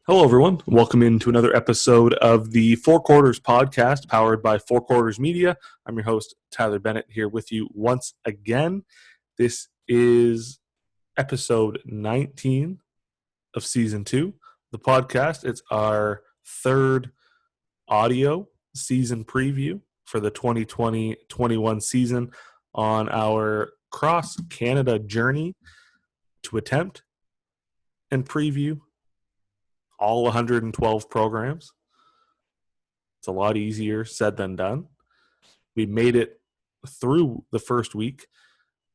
Hello, everyone. Welcome into another episode of the Four Quarters podcast powered by Four Quarters Media. I'm your host, Tyler Bennett, here with you once again. This is episode 19 of season 2, the podcast. It's our third audio season preview for the 2020-21 season on our cross-Canada journey to attempt and preview all 112 programs. It's a lot easier said than done. We made it through the first week.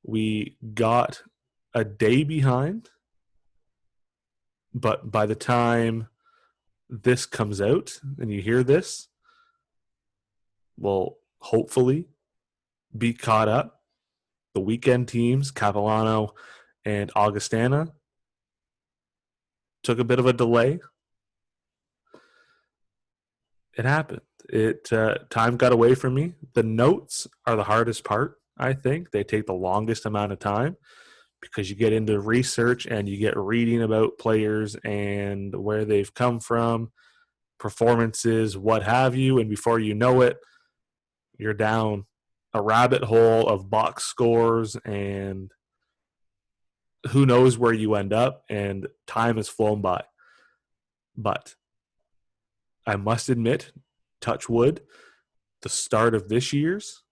We got a day behind, but by the time this comes out and you hear this, we'll hopefully be caught up. The weekend teams, Capilano and Augustana, took a bit of a delay. It happened. Time got away from me. The notes are the hardest part, I think. They take the longest amount of time because you get into research and you get reading about players and where they've come from, performances, what have you, and before you know it, you're down a rabbit hole of box scores and who knows where you end up, and time has flown by. But I must admit, touch wood, the start of this year's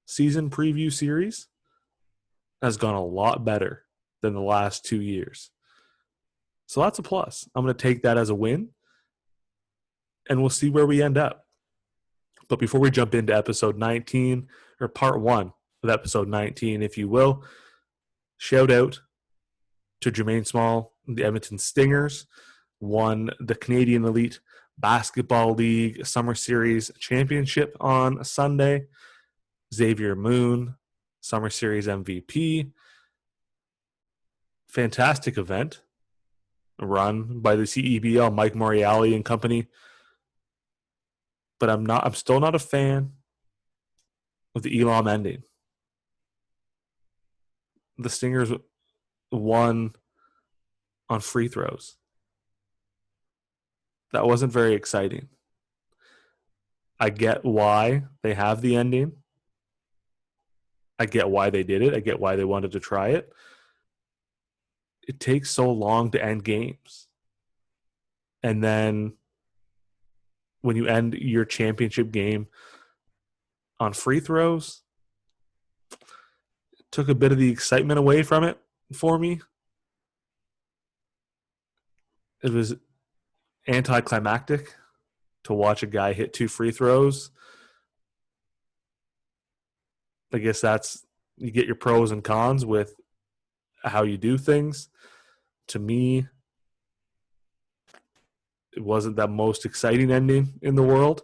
season preview series has gone a lot better than the last 2 years. So that's a plus. I'm going to take that as a win, and we'll see where we end up. But before we jump into episode 19, or part 1 of episode 19, if you will, shout out to Jermaine Small, the Edmonton Stingers, won the Canadian Elite Basketball League Summer Series Championship on Sunday. Xavier Moon, Summer Series MVP. Fantastic event run by the CEBL, Mike Moriali and company. But I'm still not a fan of the Elam ending. The Stingers won on free throws. That wasn't very exciting. I get why they have the ending. I get why they did it. I get why they wanted to try it. It takes so long to end games. And then when you end your championship game on free throws, it took a bit of the excitement away from it for me. It was anticlimactic to watch a guy hit 2 free throws. I guess you get your pros and cons with how you do things. To me, it wasn't the most exciting ending in the world.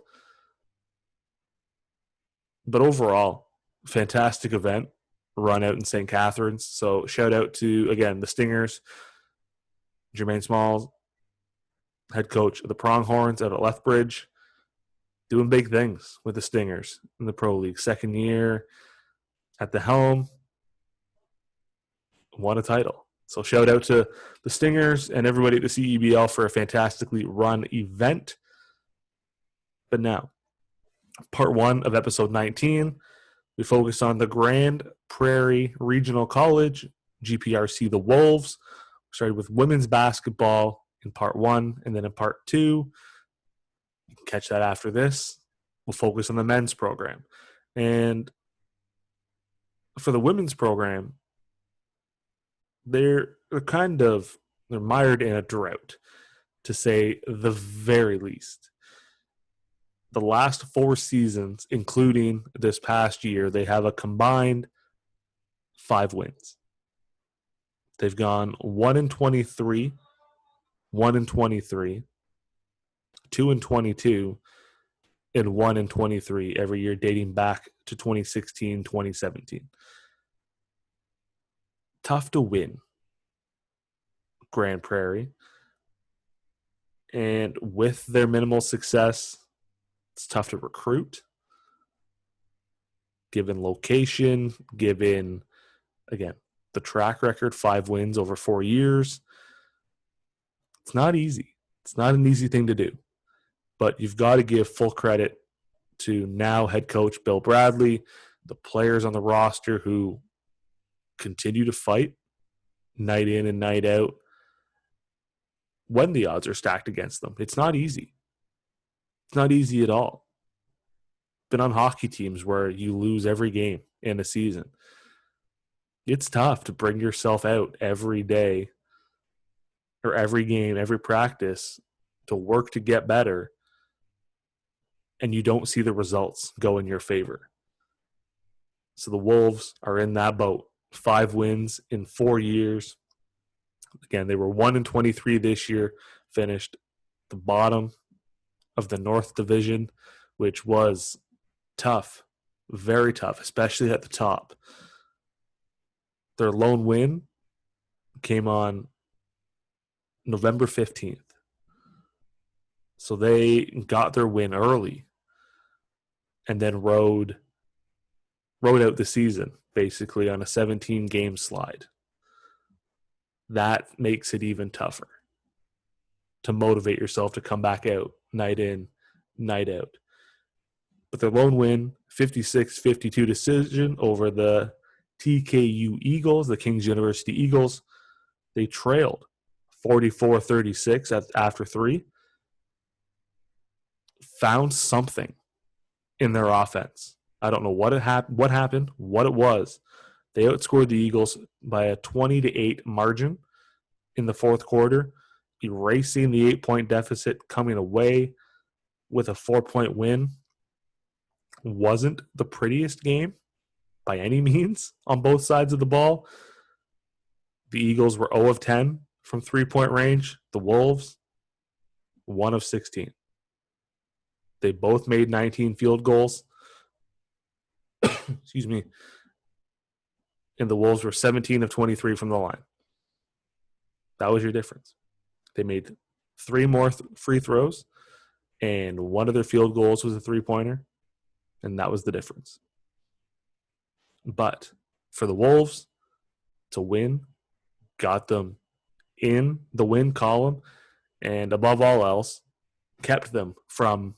But overall, fantastic event run out in St. Catharines. So shout out to, again, the Stingers, Jermaine Smalls, head coach of the Pronghorns out at Lethbridge, doing big things with the Stingers in the Pro League. Second year at the helm, won a title. So shout out to the Stingers and everybody at the CEBL for a fantastically run event. But now, part 1 of episode 19, we focus on the Grand Prairie Regional College, GPRC, the Wolves. We started with women's basketball in part 1, and then in part 2, you can catch that after this. We'll focus on the men's program. And for the women's program, they're mired in a drought, to say the very least. The last 4 seasons, including this past year, they have a combined 5 wins. They've gone 1-23, 1-23, 2-22, and 1-23 every year dating back to 2016, 2017. Tough to win, Grand Prairie. And with their minimal success, it's tough to recruit, given location, given, again, the track record, 5 wins over 4 years. It's not easy. It's not an easy thing to do, but you've got to give full credit to now head coach Bill Bradley, the players on the roster who continue to fight night in and night out when the odds are stacked against them. It's not easy. It's not easy at all. Been on hockey teams where you lose every game in a season. It's tough to bring yourself out every day or every game, every practice to work to get better, and you don't see the results go in your favor. So the Wolves are in that boat. 5 wins in 4 years. Again, they were 1-23 this year, finished the bottom of the North Division, which was tough, very tough, especially at the top. Their lone win came on November 15th. So they got their win early and then rode out the season, basically, on a 17-game slide. That makes it even tougher to motivate yourself to come back out night in, night out. But their lone win, 56-52 decision over the TKU Eagles, the Kings University Eagles. They trailed 44-36 after 3. Found something in their offense. I don't know what happened, what it was. They outscored the Eagles by a 20-8 margin in the fourth quarter, erasing the 8-point deficit, coming away with a 4-point win. Wasn't the prettiest game by any means on both sides of the ball. The Eagles were 0 of 10 from 3-point range. The Wolves, 1 of 16. They both made 19 field goals. Excuse me. And the Wolves were 17 of 23 from the line. That was your difference. They made 3 more free throws, and one of their field goals was a 3-pointer, and that was the difference. But for the Wolves to win, got them in the win column, and above all else, kept them from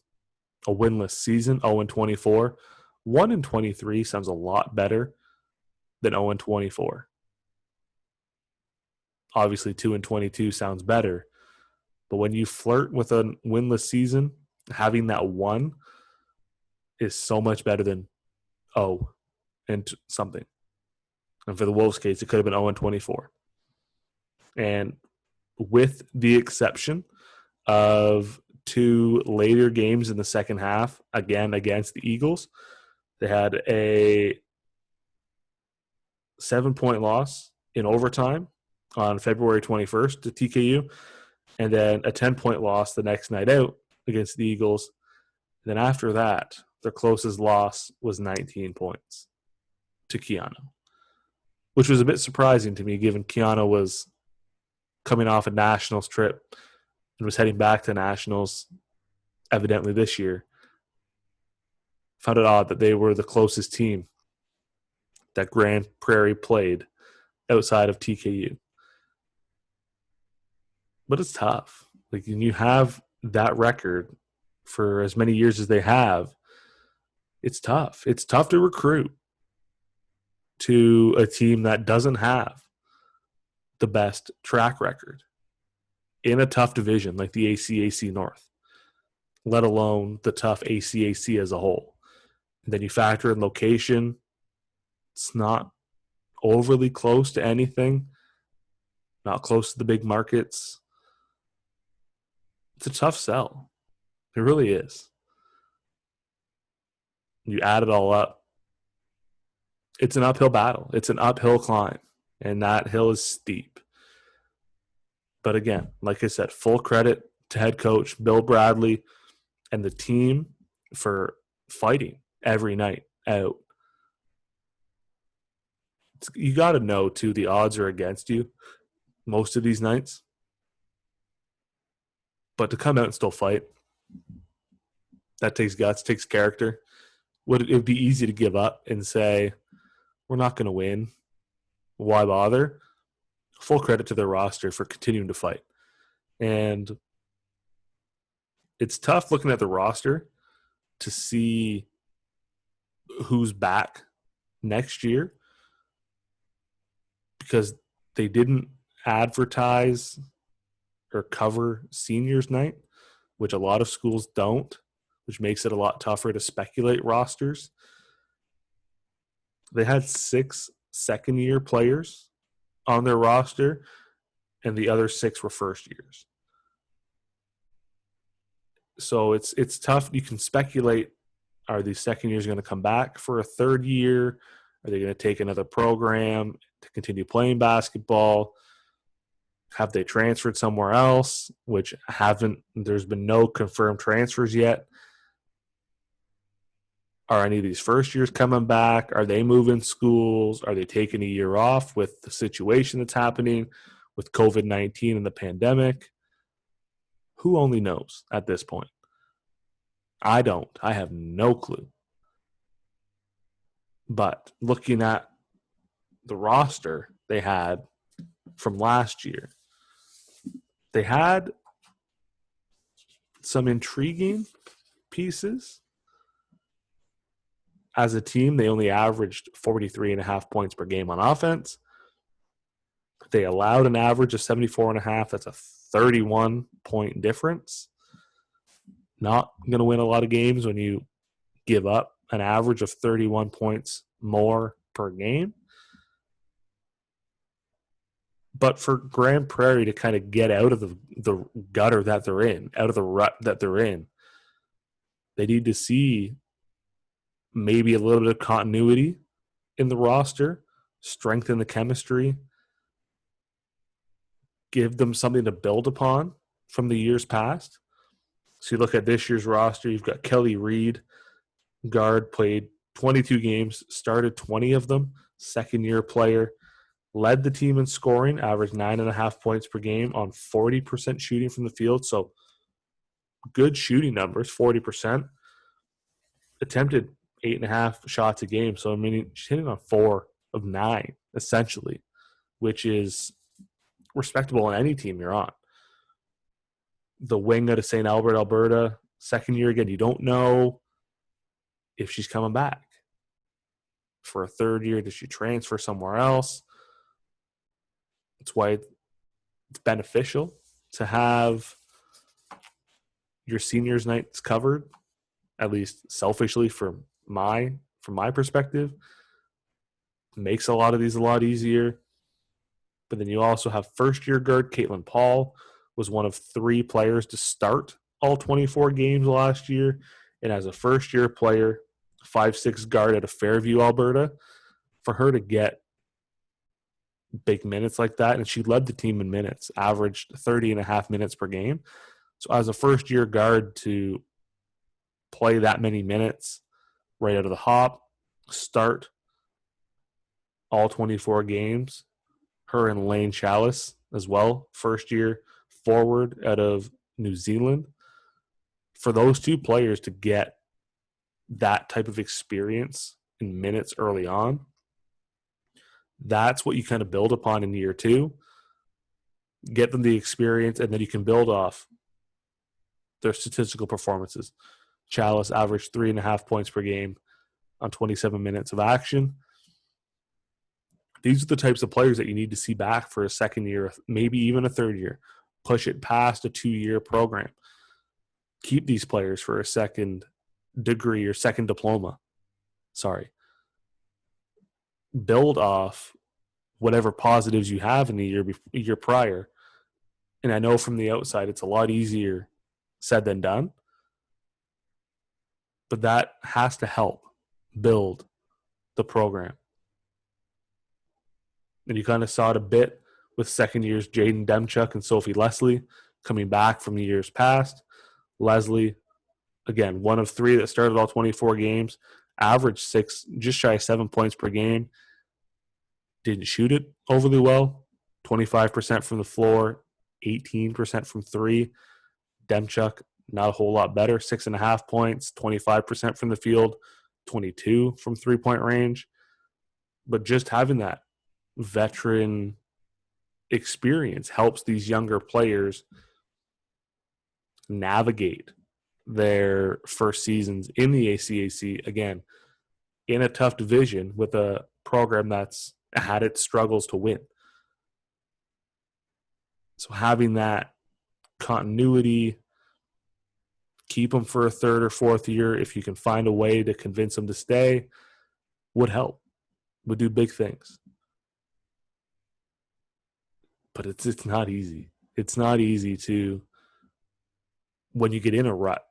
a winless season, 0-24. 1-23 sounds a lot better than 0-24. Obviously, 2-22 sounds better. But when you flirt with a winless season, having that 1 is so much better than 0 and something. And for the Wolves' case, it could have been 0-24. And with the exception of 2 later games in the second half, again against the Eagles, they had a 7-point loss in overtime on February 21st to TKU, and then a 10-point loss the next night out against the Eagles. And then after that, their closest loss was 19 points to Keanu, which was a bit surprising to me given Keanu was coming off a Nationals trip and was heading back to Nationals evidently this year. Found it odd that they were the closest team that Grand Prairie played outside of TKU. But it's tough. Like, when you have that record for as many years as they have, it's tough. It's tough to recruit to a team that doesn't have the best track record in a tough division like the ACAC North, let alone the tough ACAC as a whole. And then you factor in location. It's not overly close to anything, not close to the big markets. It's a tough sell. It really is. You add it all up, it's an uphill battle. It's an uphill climb, and that hill is steep. But again, like I said, full credit to head coach Bill Bradley and the team for fighting every night out. You got to know, too, the odds are against you most of these nights. But to come out and still fight, that takes guts, takes character. It would be easy to give up and say, we're not going to win. Why bother? Full credit to their roster for continuing to fight. And it's tough looking at the roster to see who's back next year because they didn't advertise or cover seniors night, which a lot of schools don't, which makes it a lot tougher to speculate rosters. They had 6 second-year players on their roster, and the other 6 were first years. So it's tough. You can speculate, are these second years going to come back for a third year? Are they going to take another program to continue playing basketball? Have they transferred somewhere else, which there's been no confirmed transfers yet. Are any of these first years coming back? Are they moving schools? Are they taking a year off with the situation that's happening with COVID-19 and the pandemic? Who only knows at this point? I don't. I have no clue. But looking at the roster they had from last year, they had some intriguing pieces. As a team, they only averaged 43.5 points per game on offense. They allowed an average of 74.5. That's a 31-point difference. Not going to win a lot of games when you give up an average of 31 points more per game. But for Grand Prairie to kind of get out of the gutter that they're in, out of the rut that they're in, they need to see maybe a little bit of continuity in the roster, strengthen the chemistry, give them something to build upon from the years past. So you look at this year's roster, you've got Kelly Reed, guard, played 22 games, started 20 of them, second-year player, led the team in scoring, averaged 9.5 points per game on 40% shooting from the field. So good shooting numbers, 40%. Attempted 8.5 shots a game. So, I mean, she's hitting on 4 of 9, essentially, which is respectable on any team you're on. The wing out of St. Albert, Alberta, second year again, you don't know if she's coming back. For a third year, does she transfer somewhere else? That's why it's beneficial to have your seniors nights covered, at least selfishly from my perspective. Makes a lot of these a lot easier. But then you also have first-year guard Caitlin Paul, was one of 3 players to start all 24 games last year. And as a first-year player, 5'6" guard out of Fairview, Alberta, for her to get big minutes like that, and she led the team in minutes, averaged 30.5 minutes per game. So as a first-year guard to play that many minutes right out of the hop, start all 24 games, her and Lane Chalice as well, first-year forward out of New Zealand. For those 2 players to get that type of experience in minutes early on, that's what you kind of build upon in year 2. Get them the experience, and then you can build off their statistical performances. Chalice averaged 3.5 points per game on 27 minutes of action. These are the types of players that you need to see back for a second year, maybe even a third year. Push it past a 2-year program. Keep these players for a second degree or second diploma. Build off whatever positives you have in the year prior. And I know from the outside it's a lot easier said than done. But that has to help build the program. And you kind of saw it a bit with second years Jaden Demchuk and Sophie Leslie coming back from the years past. Leslie, again, one of 3 that started all 24 games, averaged 6, just shy of 7 points per game. Didn't shoot it overly well. 25% from the floor, 18% from 3. Demchuk, not a whole lot better, 6.5 points, 25% from the field, 22 from 3-point range. But just having that veteran experience helps these younger players navigate their first seasons in the ACAC, again, in a tough division with a program that's had its struggles to win. So having that continuity, keep them for a third or fourth year if you can find a way to convince them to stay, would help, would do big things. But it's not easy. It's not easy to, when you get in a rut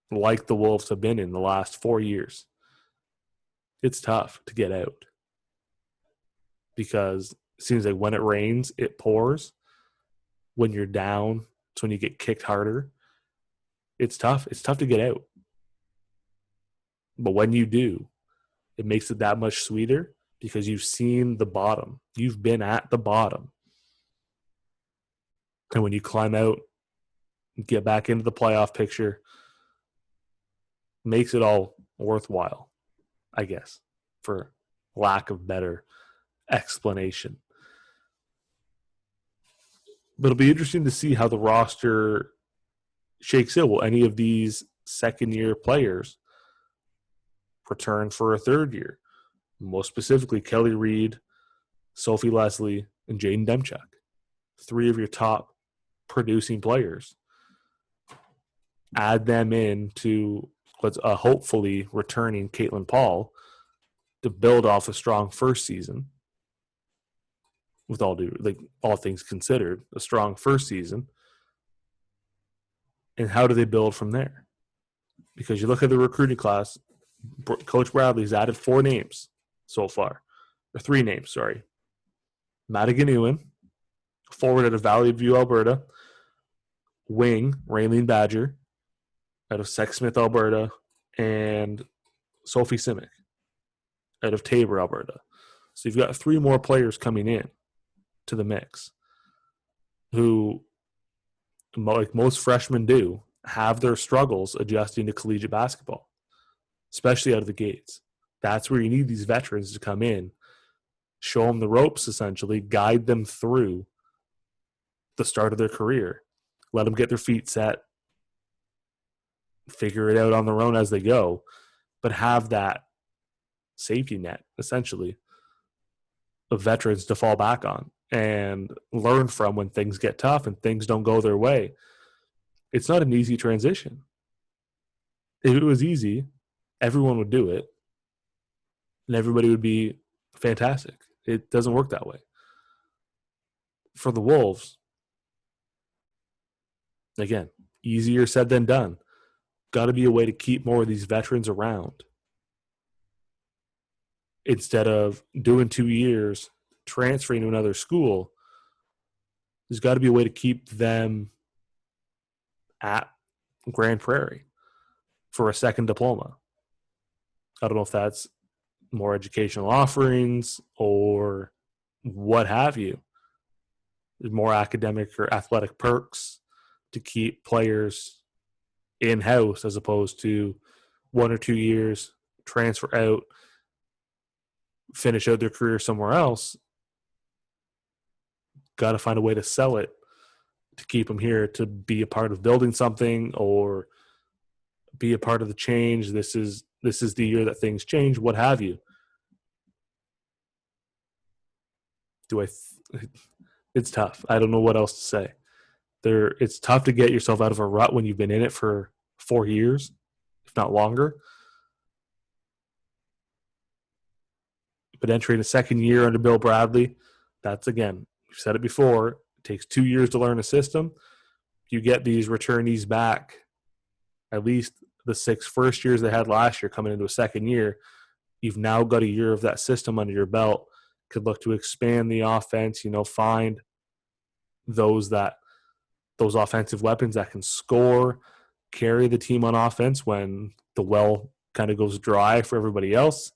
like the Wolves have been in the last 4 years, it's tough to get out because it seems like when it rains, it pours. When you're down, it's when you get kicked harder. It's tough. It's tough to get out. But when you do, it makes it that much sweeter because you've seen the bottom. You've been at the bottom. And when you climb out, get back into the playoff picture, makes it all worthwhile, I guess, for lack of better explanation. But it'll be interesting to see how the roster shakes out. Will any of these second-year players return for a third year? Most specifically, Kelly Reed, Sophie Leslie, and Jaden Demchuk. 3 of your top producing players. Add them in to what's hopefully returning Caitlin Paul to build off a strong first season. With all things considered, a strong first season. And how do they build from there? Because you look at the recruiting class, Coach Bradley's added 4 names so far. Or 3 names, sorry. Madigan Ewan, forward out of Valley View, Alberta. Wing, Raylene Badger, out of Sexsmith, Alberta. And Sophie Simic, out of Tabor, Alberta. So you've got 3 more players coming in to the mix who, like most freshmen do, have their struggles adjusting to collegiate basketball, especially out of the gates. That's where you need these veterans to come in, show them the ropes, essentially, guide them through the start of their career, let them get their feet set, figure it out on their own as they go, but have that safety net, essentially, of veterans to fall back on and learn from when things get tough and things don't go their way. It's not an easy transition. If it was easy, everyone would do it and everybody would be fantastic. It doesn't work that way. For the Wolves, again, easier said than done. Got to be a way to keep more of these veterans around instead of doing 2 years, transferring to another school. There's got to be a way to keep them at Grand Prairie for a second diploma. I don't know if that's more educational offerings or what have you. There's more academic or athletic perks to keep players in-house as opposed to 1 or 2 years, transfer out, finish out their career somewhere else. Got to find a way to sell it to keep them here, to be a part of building something or be a part of the change. This is the year that things change, what have you. It's tough. I don't know what else to say. It's tough to get yourself out of a rut when you've been in it for 4 years, if not longer. But entering a second year under Bill Bradley, that's, again, we've said it before, it takes 2 years to learn a system. You get these returnees back, at least the 6 first years they had last year coming into a second year. You've now got a year of that system under your belt. Could look to expand the offense, find those offensive weapons that can score, carry the team on offense when the well kind of goes dry for everybody else.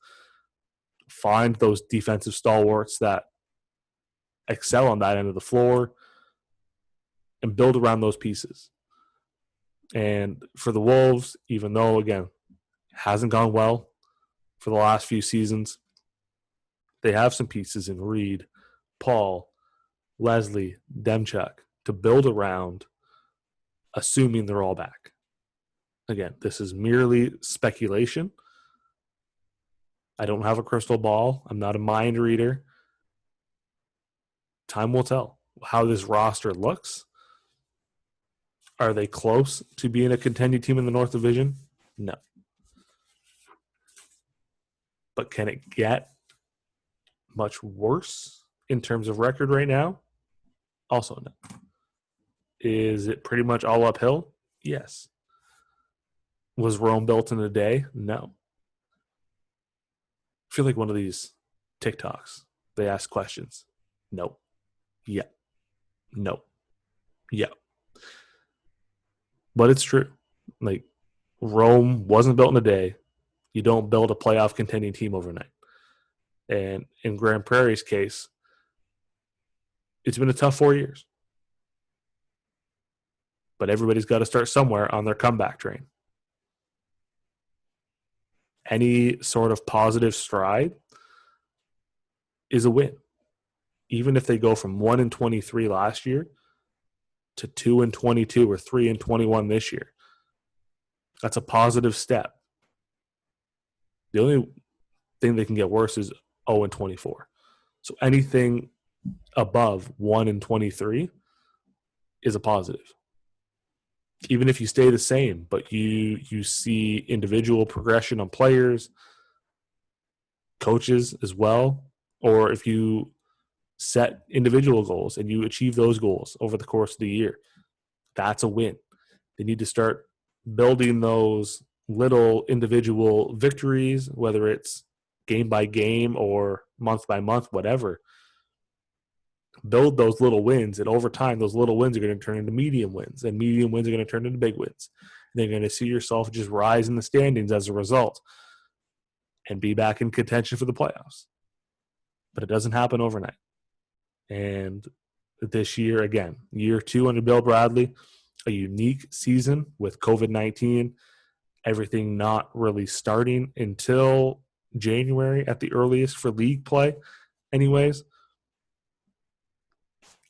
Find those defensive stalwarts that excel on that end of the floor and build around those pieces. And for the Wolves, even though, again, it hasn't gone well for the last few seasons, they have some pieces in Reed, Paul, Leslie, Demchuk to build around, assuming they're all back. Again, this is merely speculation. I don't have a crystal ball. I'm not a mind reader. Time will tell how this roster looks. Are they close to being a contending team in the North Division? No. But can it get much worse in terms of record right now? Also no. Is it pretty much all uphill? Yes. Was Rome built in a day? No. I feel like one of these TikToks. They ask questions. No. Yeah. No. Yeah. But it's true. Like, Rome wasn't built in a day. You don't build a playoff contending team overnight. And in Grand Prairie's case, it's been a tough 4 years. But everybody's got to start somewhere on their comeback train. Any sort of positive stride is a win. Even if they go from 1-23 last year to 2-22 or 3-21 this year, that's a positive step. The only thing that can get worse is 0-24. So anything above 1-23 is a positive. Even if you stay the same, but you see individual progression on players, coaches as well, or if you set individual goals and you achieve those goals over the course of the year, that's a win. They need to start building those little individual victories, whether it's game by game or month by month, whatever. Build those little wins, and over time, those little wins are going to turn into medium wins, and medium wins are going to turn into big wins. And they're going to see yourself just rise in the standings as a result and be back in contention for the playoffs. But it doesn't happen overnight. And this year, again, year 2 under Bill Bradley, a unique season with COVID-19, everything not really starting until January at the earliest for league play anyways.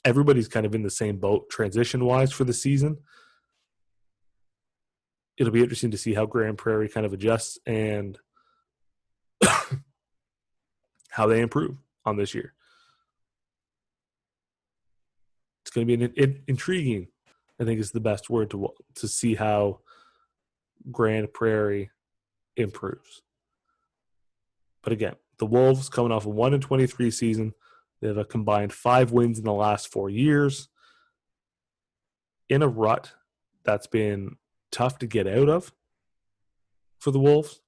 Everybody's kind of in the same boat transition-wise for the season. It'll be interesting to see how Grand Prairie kind of adjusts and how they improve on this year. It's going to be intriguing, I think is the best word to see how Grand Prairie improves. But again, the Wolves coming off a 1-23 season. They have a combined 5 wins in the last 4 years. In a rut that's been tough to get out of for the Wolves.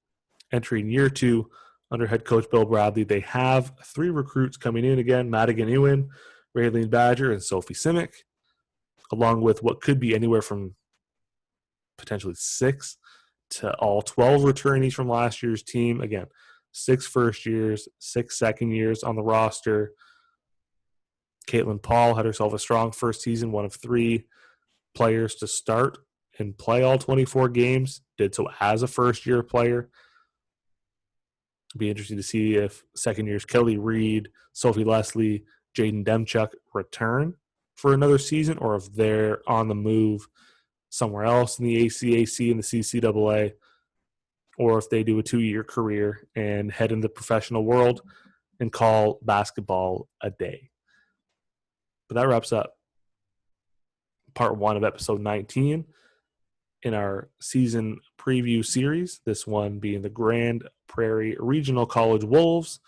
Entering year 2 under head coach Bill Bradley, they have 3 recruits coming in again: Madigan Ewan, Raylene Badger, and Sophie Simic, along with what could be anywhere from potentially 6 to all 12 returnees from last year's team. Again, 6 first years, 6 second years on the roster. Caitlin Paul had herself a strong first season, one of 3 players to start and play all 24 games, did so as a first-year player. It'll be interesting to see if second years Kelly Reed, Sophie Leslie, Jaden Demchuk return for another season, or if they're on the move somewhere else in the ACAC and the CCAA, or if they do a 2-year career and head into the professional world and call basketball a day. But that wraps up part 1 of episode 19 in our season preview series, this one being the Grand Prairie Regional College Wolves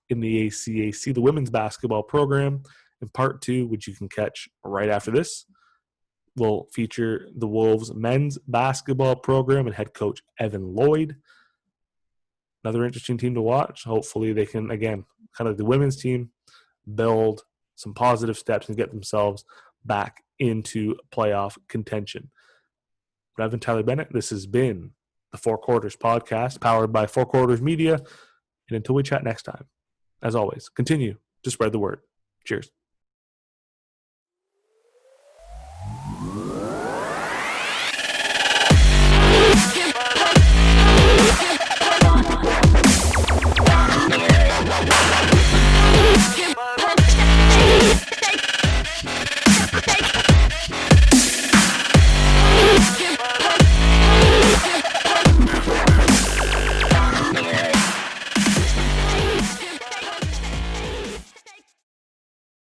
in the ACAC, the women's basketball program. And part 2, which you can catch right after this, will feature the Wolves men's basketball program and head coach Evan Lloyd. Another interesting team to watch. Hopefully they can, again, kind of the women's team, build some positive steps and get themselves back into playoff contention. But I've been Tyler Bennett. This has been the 4 Quarters podcast, powered by 4 Quarters Media. And until we chat next time, as always, continue to spread the word. Cheers.